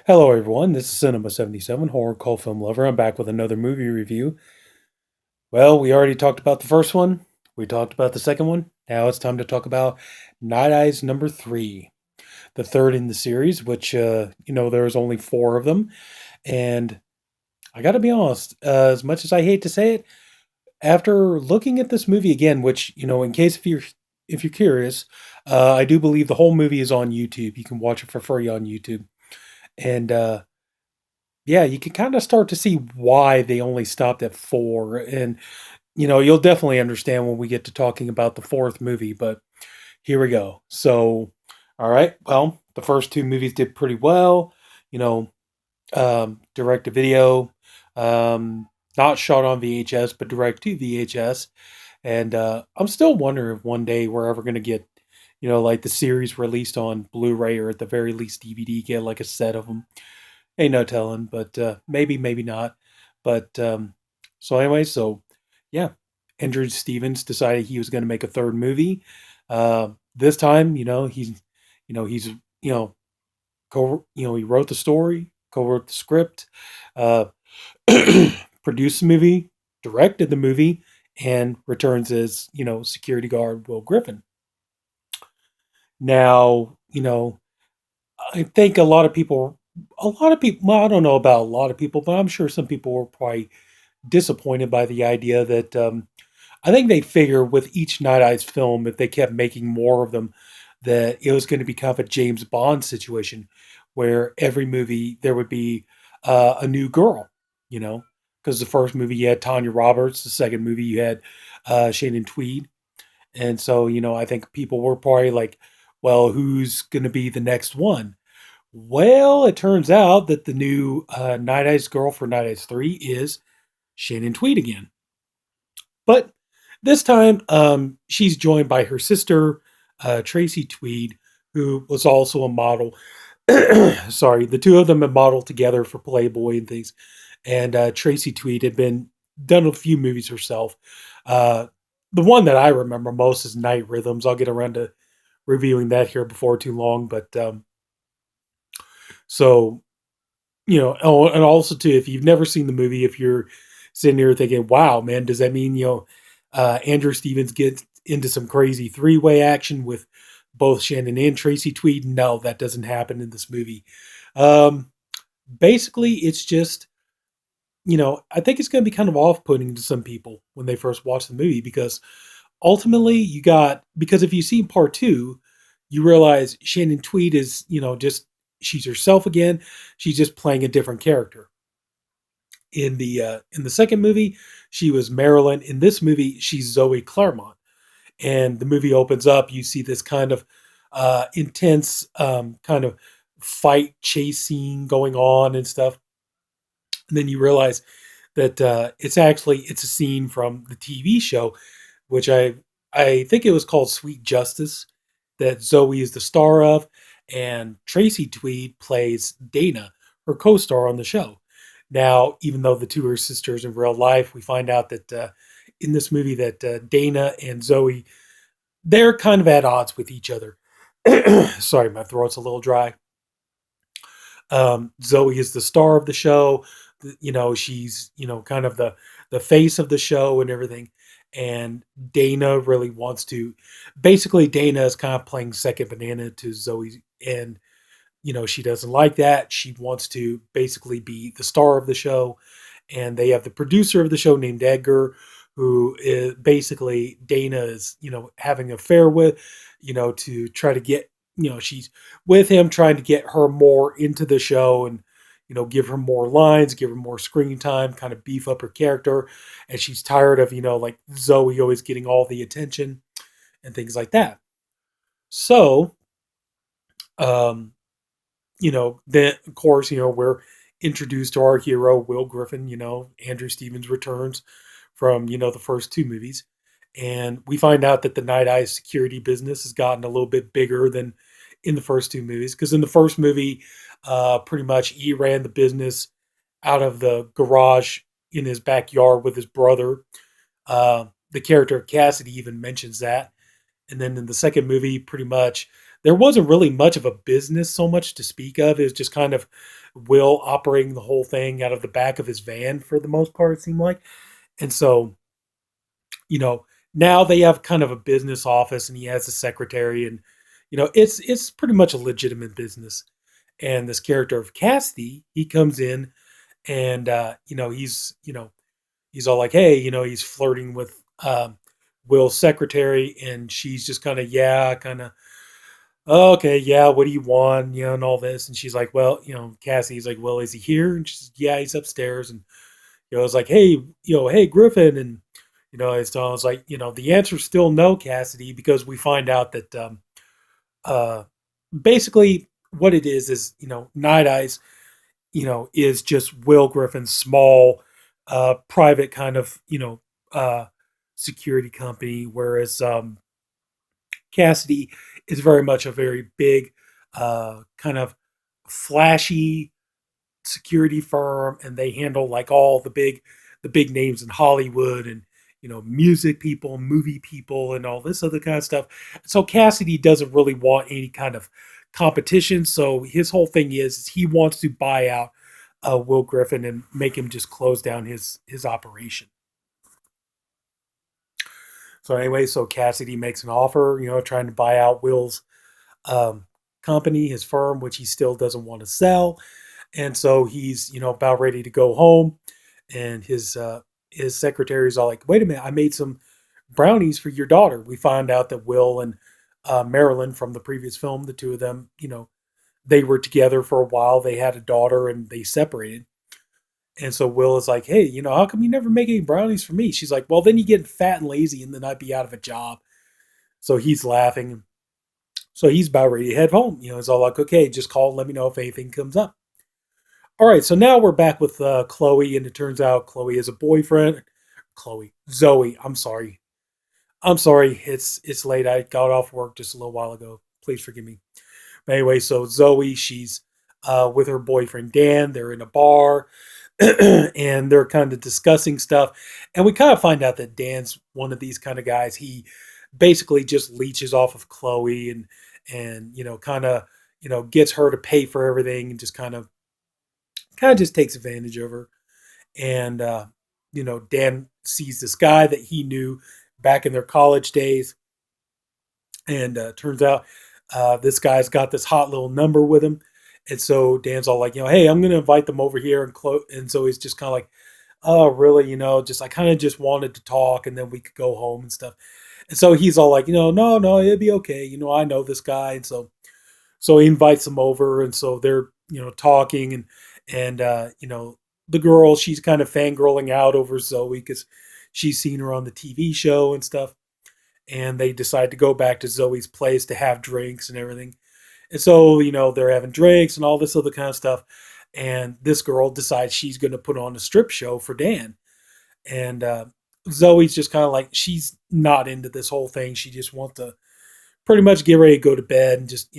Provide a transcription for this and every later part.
Hello, everyone. This is Sinema77, horror cult film lover. I'm back with another movie review. Well, we already talked about the first one. We talked about the second one. Now it's time to talk about Night Eyes number three, the third in the series, which, there's only four of them. And I got to be honest, as much as I hate to say it, after looking at this movie again, which, in case if you're curious, I do believe the whole movie is on YouTube. You can watch it for free on YouTube. And yeah, you can kind of start to see why they only stopped at four. And, you'll definitely understand when we get to talking about the fourth movie, but here we go. So, all right, well, the first two movies did pretty well, you know, direct to video, not shot on VHS, but direct to VHS. And I'm still wondering if one day we're ever going to get, like the series released on Blu ray or at the very least DVD, get like a set of them. Ain't no telling, but maybe, maybe not. But so anyway, so yeah, Andrew Stevens decided he was going to make a third movie. This time, he's he wrote the story, co-wrote the script, uh, produced the movie, directed the movie, and returns as security guard Will Griffin. Now, I think a lot of people, well, I don't know about a lot of people, but I'm sure some people were probably disappointed by the idea that I think they figure with each Night Eyes film, if they kept making more of them, that it was going to be kind of a James Bond situation where every movie there would be a new girl, you know, because the first movie you had Tanya Roberts, the second movie you had Shannon Tweed, and so I think people were probably like, well, who's going to be the next one? Well, it turns out that the new Night Eyes girl for Night Eyes 3 is Shannon Tweed again. But this time, she's joined by her sister, Tracy Tweed, who was also a model. Sorry, the two of them had modeled together for Playboy and things. And Tracy Tweed had been done a few movies herself. Uh, the one that I remember most is Night Rhythms. I'll get around to reviewing that here before too long. But so oh, and also too, if you've never seen the movie, if you're sitting here thinking, "Wow, man, does that mean Andrew Stevens gets into some crazy three-way action with both Shannon and Tracy Tweed?" No, that doesn't happen in this movie. Um, Basically, it's just I think it's going to be kind of off-putting to some people when they first watch the movie because ultimately because if you see part two, you realize Shannon Tweed is just she's herself again. She's just playing a different character. In the second movie, she was Marilyn. In this movie, she's Zoe Clairemont. And the movie opens up. You see this kind of intense kind of fight chase scene going on and stuff. And then you realize that it's a scene from the TV show, which I think it was called Sweet Justice, that Zoe is the star of, and Tracy Tweed plays Dana, her co-star on the show. Now, even though the two are sisters in real life, we find out that in this movie that Dana and Zoe they're kind of at odds with each other. Sorry, my throat's a little dry. Zoe is the star of the show. She's kind of the face of the show and everything. And Dana really wants to. Basically, Dana is kind of playing second banana to Zoe, and she doesn't like that. She wants to basically be the star of the show, and they have the producer of the show named Edgar, who is basically Dana is having an affair with, to try to get she's with him trying to get her more into the show and give her more lines, give her more screen time, kind of beef up her character, and she's tired of like Zoe always getting all the attention and things like that. So um then of course, we're introduced to our hero, Will Griffin, Andrew Stevens returns from, the first two movies. And we find out that the Night Eye security business has gotten a little bit bigger than in the first two movies. Because in the first movie, pretty much he ran the business out of the garage in his backyard with his brother. The character of Cassidy even mentions that. And then in the second movie, pretty much there wasn't really much of a business so much to speak of. It was just kind of Will operating the whole thing out of the back of his van for the most part, it seemed like. And so, you know, now they have kind of a business office and he has a secretary and it's pretty much a legitimate business. And this character of Cassidy, he comes in and he's all like, hey, he's flirting with Will's secretary, and she's just kind of, yeah, kind of, oh, okay, yeah, what do you want, and all this, and she's like, well, Cassie's like, well, is he here? And she's, yeah, he's upstairs, and it's like, hey, hey, Griffin, and I was like, the answer's still no, Cassidy, because we find out that uh, basically what it is Night Eyes is just Will Griffin's small, private kind of, security company, whereas Cassidy is very much a very big, kind of flashy security firm, and they handle like all the big names in Hollywood and music people, movie people, and all this other kind of stuff. So Cassidy doesn't really want any kind of competition. So his whole thing is he wants to buy out Will Griffin and make him just close down his operation. So anyway, so Cassidy makes an offer, trying to buy out Will's um, company, his firm, which he still doesn't want to sell. And so he's about ready to go home, and his secretary's all like, "Wait a minute, I made some brownies for your daughter." We find out that Will and Marilyn from the previous film, the two of them, they were together for a while. They had a daughter, and they separated. And so Will is like, "Hey, how come you never make any brownies for me?" She's like, "Well, then you get fat and lazy, and then I'd be out of a job." So he's laughing. So he's about ready to head home. It's all like, "Okay, just call and let me know if anything comes up." All right, so now we're back with Chloe, and it turns out Chloe has a boyfriend. Zoe. I'm sorry. It's late. I got off work just a little while ago. Please forgive me. But anyway, so Zoe, she's with her boyfriend Dan. They're in a bar, and they're kind of discussing stuff. And we kind of find out that Dan's one of these kind of guys. He basically just leeches off of Chloe and kind of gets her to pay for everything, and just kind of just takes advantage of her. And Dan sees this guy that he knew back in their college days, and turns out this guy's got this hot little number with him. And so Dan's all like, hey, I'm going to invite them over here. And so he's just kind of like, oh, really? Just I kind of just wanted to talk, and then we could go home and stuff. And so he's all like, no, it'd be okay. I know this guy. And so he invites them over, and so they're talking, and the girl, she's kind of fangirling out over Zoe because she's seen her on the TV show and stuff. And they decide to go back to Zoe's place to have drinks and everything. And so they're having drinks and all this other kind of stuff. And this girl decides she's going to put on a strip show for Dan. And Zoe's just kind of like, she's not into this whole thing. She just wants to pretty much get ready to go to bed and just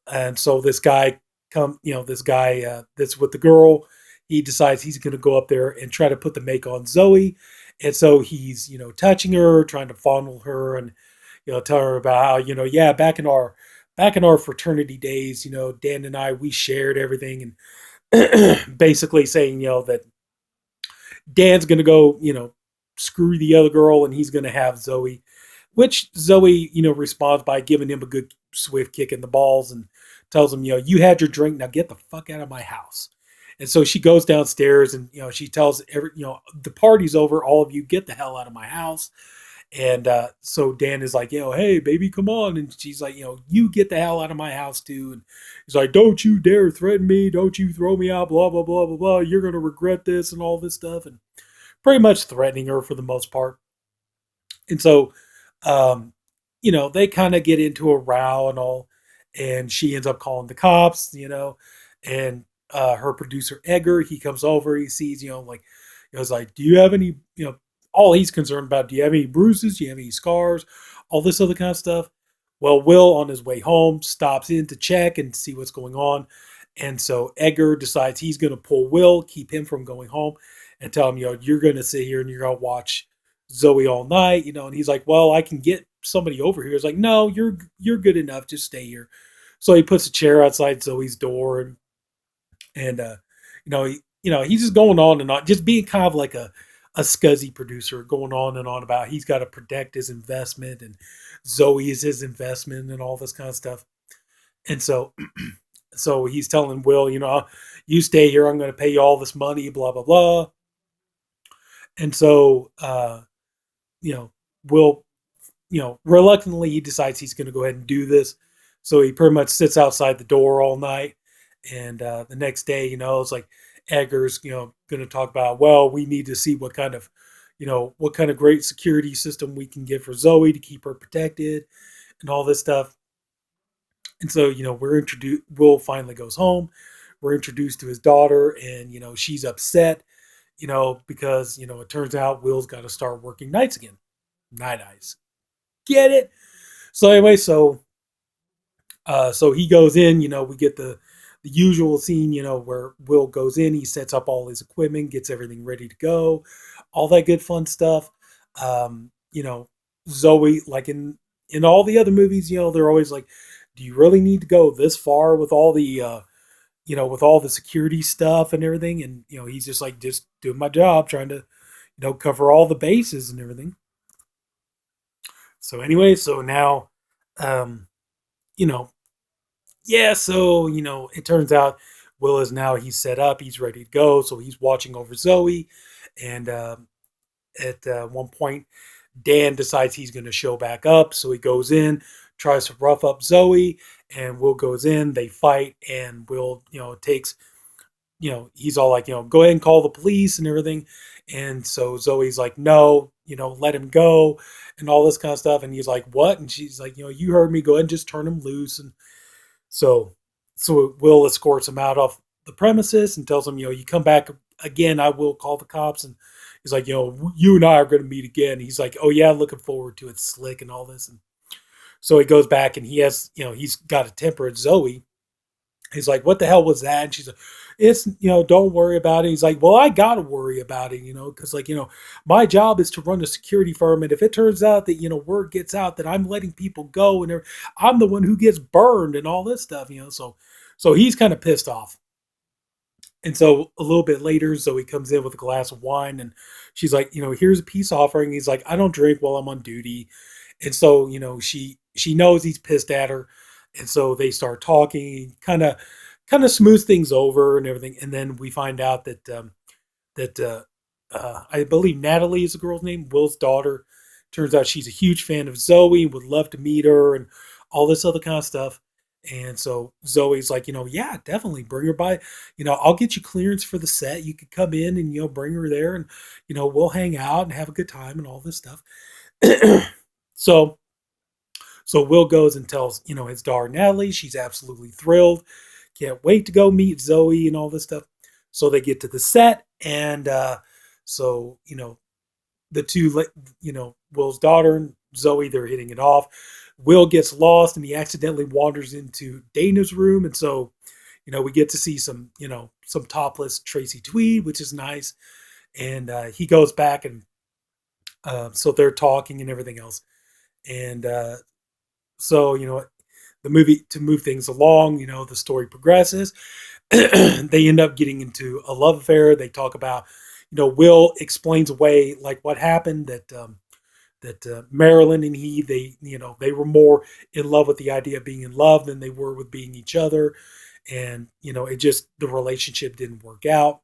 and so this guy that's with the girl, he decides he's going to go up there and try to put the make on Zoe. And so he's touching her, trying to fondle her, and tell her about how yeah, back in our fraternity days, Dan and I, we shared everything, and basically saying that Dan's going to go screw the other girl, and he's going to have Zoe, which Zoe responds by giving him a good swift kick in the balls and tells him, you had your drink, now get the fuck out of my house. And so she goes downstairs, and she tells the party's over, all of you get the hell out of my house. And so Dan is like, hey baby, come on. And she's like, you get the hell out of my house too. And he's like, don't you dare threaten me, don't you throw me out, blah blah blah blah blah, you're gonna regret this, and all this stuff, and pretty much threatening her for the most part. And so they kind of get into a row and all, and she ends up calling the cops, and her producer Edgar, he comes over, he sees, like, it's like, do you have any, all he's concerned about, do you have any bruises? Do you have any scars? All this other kind of stuff. Well, Will, on his way home, stops in to check and see what's going on. And so Edgar decides he's going to pull Will, keep him from going home, and tell him, you're going to sit here and you're going to watch Zoe all night, and he's like, well, I can get somebody over here. He's like, no, you're good enough. Just stay here. So he puts a chair outside Zoe's door, and he's just going on and on, just being kind of like a scuzzy producer, going on and on about he's got to protect his investment, and Zoe is his investment, and all this kind of stuff. And so he's telling Will, you stay here, I'm going to pay you all this money, blah blah blah. And so Will, reluctantly he decides he's going to go ahead and do this. So he pretty much sits outside the door all night. And the next day, it's like Edgar's, going to talk about, well, we need to see what kind of great security system we can get for Zoe to keep her protected and all this stuff. And so, we're introduced, Will finally goes home. We're introduced to his daughter, and, she's upset, because, it turns out Will's got to start working nights again. Night eyes. Get it? So anyway, so he goes in, we get the usual scene, where Will goes in, he sets up all his equipment, gets everything ready to go, all that good fun stuff. Zoe, like in all the other movies, they're always like, do you really need to go this far with all the with all the security stuff and everything? And he's just like, just doing my job, trying to cover all the bases and everything. So anyway, so now you know so it turns out Will is now, he's set up, he's ready to go, so he's watching over Zoe. And at one point, Dan decides he's going to show back up, so he goes in, tries to rough up Zoe, and Will goes in, they fight, and Will takes, he's all like, go ahead and call the police and everything. And so Zoe's like, no, let him go and all this kind of stuff. And he's like, what? And she's like, you heard me, go ahead and just turn him loose. And so Will escorts him out of the premises and tells him, you come back again, I will call the cops. And he's like, you and I are going to meet again. He's like, oh yeah, looking forward to it, slick and all this. And so he goes back, and he has, he's got a temper at Zoe. He's like, what the hell was that? And she's like, it's, don't worry about it. He's like, well, I got to worry about it, because my job is to run a security firm. And if it turns out that, word gets out that I'm letting people go and I'm the one who gets burned and all this stuff, so he's kind of pissed off. And so a little bit later, Zoe comes in with a glass of wine, and she's like, here's a peace offering. He's like, I don't drink while I'm on duty. And so, she knows he's pissed at her. And so they start talking, kind of smooth things over and everything. And then we find out that I believe Natalie is the girl's name, Will's daughter. Turns out she's a huge fan of Zoe, would love to meet her and all this other kind of stuff. And so Zoe's like, yeah, definitely bring her by. I'll get you clearance for the set. You could come in and, bring her there, and, we'll hang out and have a good time and all this stuff. So Will goes and tells, his daughter Natalie. She's absolutely thrilled. Can't wait to go meet Zoe and all this stuff. So they get to the set, and so, the two, Will's daughter and Zoe, they're hitting it off. Will gets lost, and he accidentally wanders into Dana's room. And so, we get to see some topless Tracy Tweed, which is nice. And he goes back, and so they're talking and everything else. And so, the movie, to move things along, the story progresses. They end up getting into a love affair. They talk about, Will explains away like what happened, that Marilyn and they were more in love with the idea of being in love than they were with being each other. And, it just, the relationship didn't work out.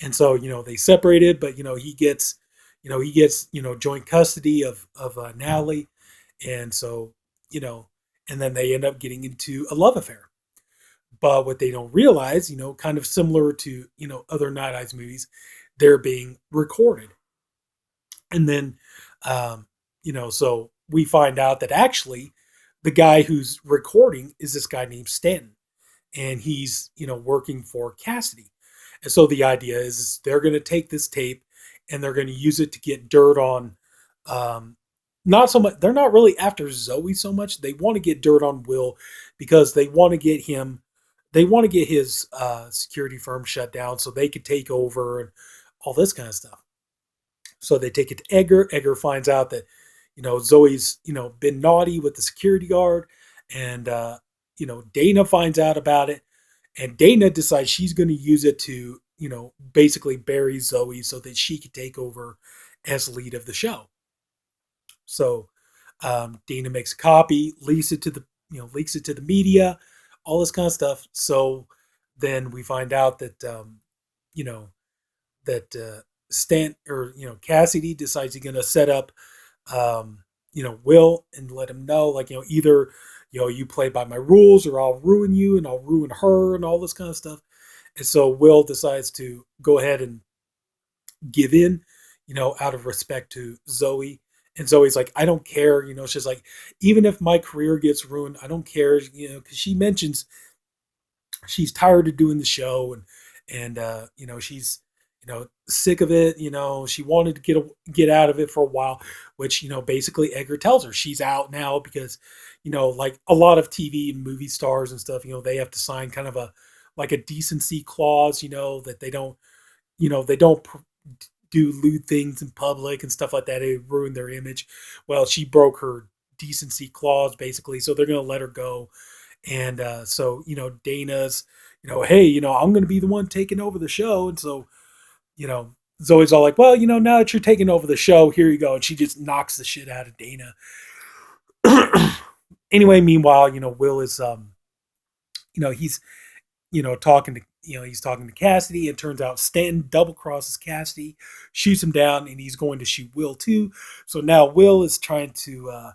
And so, they separated, but, he gets joint custody of Natalie. And so, and then they end up getting into a love affair. But what they don't realize, kind of similar to, other Night Eyes movies, they're being recorded. And then, so we find out that actually the guy who's recording is this guy named Stanton. And he's, working for Cassidy. And so the idea is they're going to take this tape and they're going to use it to get dirt on, not so much, they're not really after Zoe so much. They want to get dirt on Will because they want to get his security firm shut down so they could take over and all this kind of stuff. So they take it to Edgar. Edgar finds out that, Zoe's, been naughty with the security guard, and Dana finds out about it, and Dana decides she's going to use it to, basically bury Zoe so that she could take over as lead of the show. So Dana makes a copy, leaks it to the media, all this kind of stuff. So then we find out that you know that Stan or Cassidy decides he's going to set up Will and let him know, like, either you play by my rules or I'll ruin you and I'll ruin her and all this kind of stuff. And so Will decides to go ahead and give in, out of respect to Zoe. And Zoe's like, I don't care, she's like, even if my career gets ruined, I don't care, because she mentions she's tired of doing the show, and she's sick of it. She wanted to get out of it for a while, which basically Edgar tells her she's out now because like a lot of TV and movie stars and stuff, they have to sign kind of a decency clause, that they don't do lewd things in public and stuff like that. It ruin their image. Well, she broke her decency clause basically, so they're going to let her go. And so Dana's, hey, I'm going to be the one taking over the show. And so Zoe's all like, well, now that you're taking over the show, here you go. And she just knocks the shit out of Dana. Anyway, meanwhile, Will is he's talking to he's talking to Cassidy, and turns out Stanton double crosses Cassidy, shoots him down, and he's going to shoot Will too. So now Will is trying to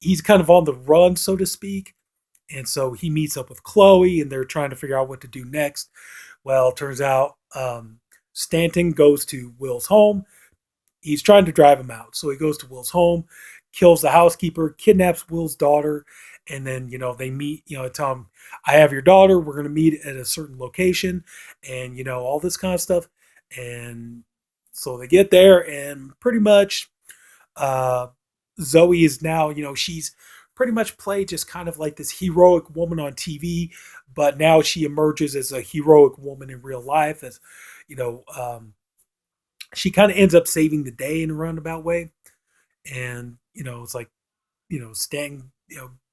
he's kind of on the run, so to speak. And so he meets up with Chloe, and they're trying to figure out what to do next. Well, it turns out Stanton goes to Will's home. He's trying to drive him out. So he goes to Will's home, kills the housekeeper, kidnaps Will's daughter, and then, they meet, tell him, I have your daughter. We're going to meet at a certain location, and, all this kind of stuff. And so they get there, and pretty much Zoe is now, she's pretty much played just kind of like this heroic woman on TV, but now she emerges as a heroic woman in real life. As she kind of ends up saving the day in a roundabout way, and it's like Stan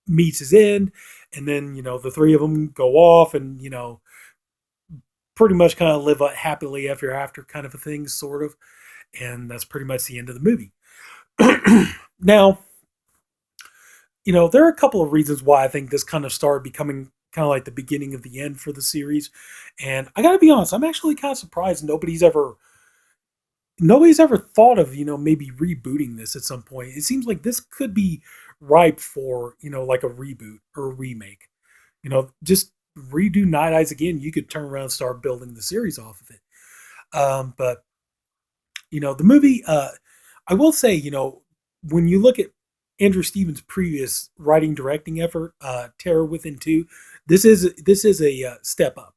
meets his end, and then the three of them go off, and pretty much kind of live a happily ever after kind of a thing, sort of, and that's pretty much the end of the movie. Now, there are a couple of reasons why I think this kind of started becoming kind of like the beginning of the end for the series. And I got to be honest, I'm actually kind of surprised nobody's ever thought of, maybe rebooting this at some point. It seems like this could be ripe for, like a reboot or a remake. Just redo Night Eyes again. You could turn around and start building the series off of it. But the movie, I will say, when you look at Andrew Stevens' previous writing directing effort, Terror Within 2, this is a step up.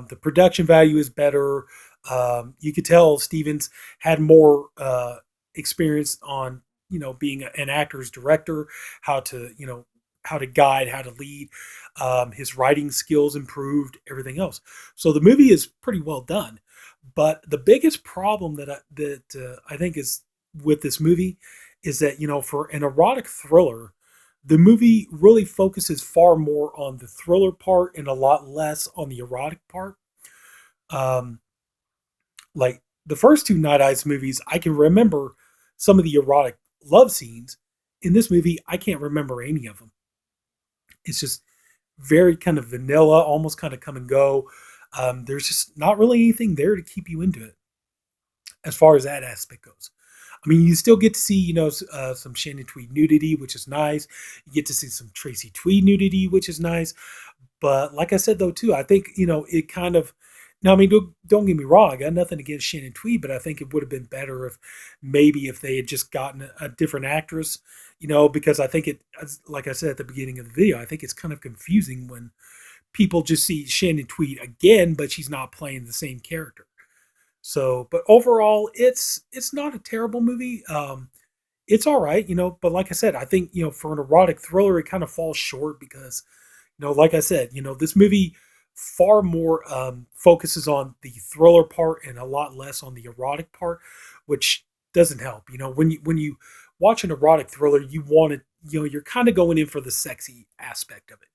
The production value is better. You could tell Stevens had more experience on being an actor's director, how to guide, how to lead. His writing skills improved, everything else. So the movie is pretty well done. But the biggest problem that I think is with this movie is that, for an erotic thriller, the movie really focuses far more on the thriller part and a lot less on the erotic part. Like the first two Night Eyes movies, I can remember some of the erotic love scenes. In this movie, I can't remember any of them. It's just very kind of vanilla, almost kind of come and go. There's just not really anything there to keep you into it as far as that aspect goes. I mean, you still get to see, some Shannon Tweed nudity, which is nice. You get to see some Tracy Tweed nudity, which is nice. But like I said, though, too, I think, it kind of, now, I mean, don't get me wrong. I got nothing against Shannon Tweed, but I think it would have been better if they had just gotten a different actress, because I think like I said at the beginning of the video, I think it's kind of confusing when people just see Shannon Tweed again, but she's not playing the same character. So, but overall, it's not a terrible movie. It's all right, but like I said, I think, for an erotic thriller, it kind of falls short because, like I said, this movie far more focuses on the thriller part and a lot less on the erotic part, which doesn't help. When you watch an erotic thriller, you want to, you're kind of going in for the sexy aspect of it.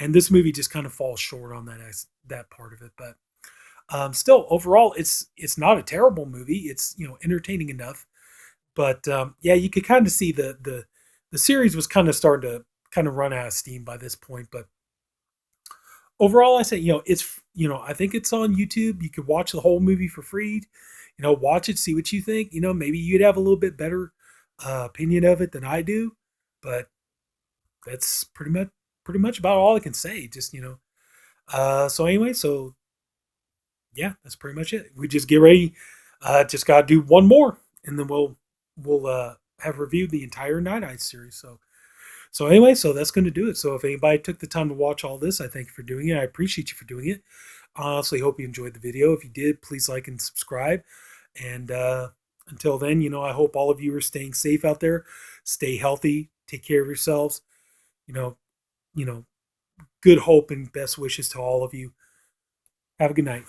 And this movie just kind of falls short on that part of it. But still, overall, it's not a terrible movie. It's entertaining enough. But yeah, you could kind of see the series was kind of starting to kind of run out of steam by this point. But overall, I say it's I think it's on YouTube. You could watch the whole movie for free. Watch it, see what you think. Maybe you'd have a little bit better opinion of it than I do. But that's pretty much about all I can say. Just so anyway, so yeah, that's pretty much it. We just get ready. Just gotta do one more, and then we'll have reviewed the entire Night Eyes series. So anyway, so that's going to do it. So if anybody took the time to watch all this, I thank you for doing it. I appreciate you for doing it. I honestly hope you enjoyed the video. If you did, please like and subscribe. And until then, I hope all of you are staying safe out there. Stay healthy. Take care of yourselves. You know, you know, good hope and best wishes to all of you. Have a good night.